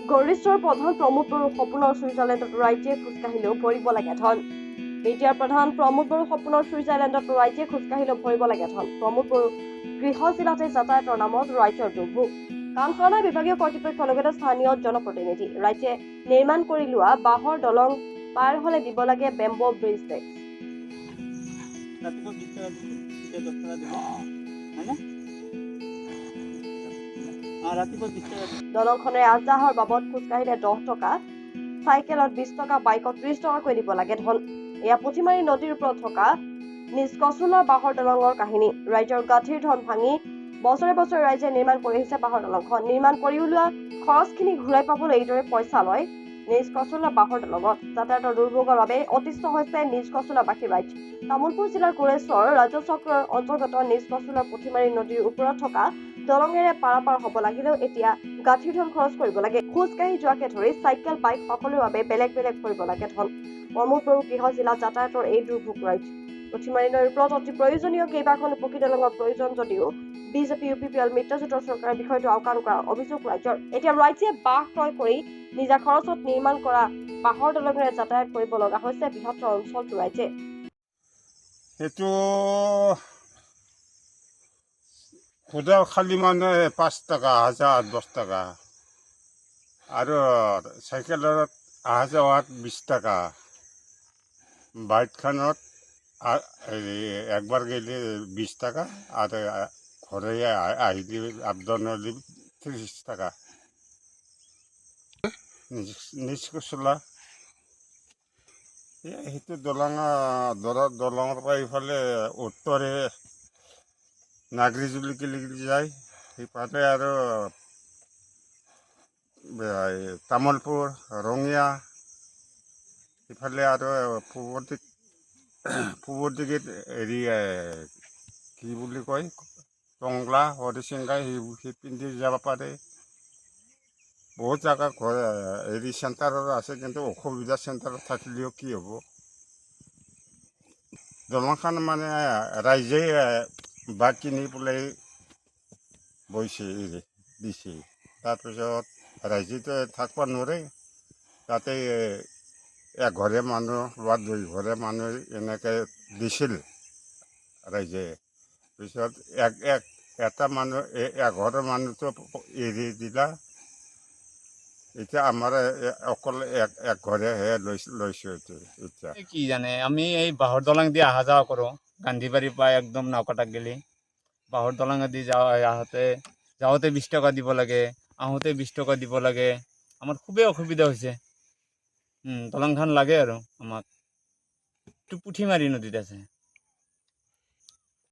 গৰিষ্ঠৰ প্ৰধান প্ৰমোদ বড়োৰ সপোনৰ ছুইজাৰলেণ্ডত ৰাইজে খোজকাঢ়িলেও ভৰিব লাগে ধন। বিটিআৰ প্ৰধান প্ৰমোদ বড়োৰ সপোনৰ ছুইজাৰলেণ্ডত ৰাইজে খোজকাঢ়িলেও ভৰিব লাগে ধন। প্ৰমোদ বড়ো গৃহ জিলাতে যাতায়াতৰ নামত ৰাইজৰ দুৰ্ভোগ। কাম কৰা নাই বিভাগীয় কৰ্তৃপক্ষৰ লগতে স্থানীয় জনপ্ৰতিনিধি। ৰাইজে নিৰ্মাণ কৰি লোৱা বাঁহৰ দলং পাৰ হলে দিব লাগে বেম্বো ব্ৰিজ টেক্স। দলংখনে আহ-যাহৰ বাবদ খোজকাঢ়িলে 10 টকা, চাইকেলত 20 টকা, বাইকত 30 টকাকৈ দিব লাগে ধন। এয়া পুঠিমাৰী নদীৰ ওপৰত থকা নিজ কচুলৰ বাঁহৰ দলঙৰ কাহিনী। ৰাইজৰ গাঁঠিৰ ধন ভাঙি বছৰে বছৰে ৰাইজে নিৰ্মাণ কৰি আহিছে বাঁহৰ দলংখন। নিৰ্মাণ কৰি ওলোৱা খৰচখিনি ঘূৰাই পাবলৈ এইদৰে পইচা লয় নিজ কচুলৰ বাঁহৰ দলঙত। যাতায়াতৰ দুৰ্ভোগৰ বাবে অতিষ্ঠ হৈছে নিজ কচুলাবাসী ৰাইজ। তামুলপুৰ জিলাৰ কোৰেশ্বৰ ৰাজচক্ৰৰ অন্তৰ্গত নিজ কচুলৰ পুঠিমাৰী নদীৰ ওপৰত থকা দলঙেৰে পাৰাপাৰ হ'ব লাগিলেও এতিয়া গাঁঠিৰ ধন খৰচ কৰিব লাগে। খোজকাঢ়ি যোৱাকে ধৰি চাইকেল, বাইক সকলোৰে বাবে বেলেগ বেলেগ কৰিব লাগে ধন। প্ৰমোদ বড়ো গৃহ জিলাত যাতায়াতৰ এই দুৰ্ভোগ ৰাইজ। পুঠিমাৰী নদীৰ ওপৰত অতি প্ৰয়োজনীয় কেইবাখনো পকী দলঙৰ প্ৰয়োজন যদিও বিজেপি UPPL মিত্ৰজোঁটৰ চৰকাৰে বিষয়টো আওকাণ কৰাৰ অভিযোগ ৰাইজৰ। এতিয়া ৰাইজে বাঁহ ক্ৰয় কৰি নিজা খৰচত নিৰ্মাণ কৰা বাঁহৰ দলঙেৰে যাতায়াত কৰিব লগা হৈছে বৃহত্তৰ অঞ্চলটো ৰাইজে। সেইটো খুদা খালি মানে 5 টকা, 1000 টকা আৰু চাইকেলত অহা-যোৱাত 20 টকা, বাইকখনত একবাৰ গেলে 20 টাকা আৰু ঘৰে আহিলে আপ-ডাউনলৈ 30 টাকা। নিজ কচুলা সেইটো দলঙৰ পৰা ইফালে উত্তৰে নাগৰিজুলিকে যায়, সিফালে আৰু তামুলপুৰ, ৰঙিয়া, ইফালে আৰু পূবৰ দিকে হেৰি কি বুলি কয় টংলা, হৰিচিংগা সেই পিন্ধি যাব পাৰে। বহুত জেগা হেৰি চেণ্টাৰত আছে, কিন্তু অসুবিধা চেণ্টাৰত থাকিলেও কি হ'ব। দলংখন মানে ৰাইজে বাঁহ কিনি পেলাই বৈছে দিছে। তাৰপিছত ৰাইজেতো থাকিব নোৱাৰে, তাতে এঘৰে মানুহ বা 2 ঘৰে মানুহ এনেকৈ দিছিল ৰাইজে। পিছত এটা মানুহ এঘৰৰ মানুহটো এৰি দিলা। এতিয়া আমাৰ অকল এক ঘৰেহে লৈছোঁ এতিয়া। কি জানে, আমি এই বাঁহৰ দলং দি অহা যোৱা কৰোঁ। গান্ধীবাৰীৰ পৰা একদম নাওকাটাক গেলি বাঁহৰ দলং দি যাওঁতে 20 টকা দিব লাগে, আহোঁতে 20 টকা দিব লাগে। আমাৰ খুবেই অসুবিধা হৈছে। দলংখন লাগে আৰু আমাক। পুঠিমাৰী নদীত আছে।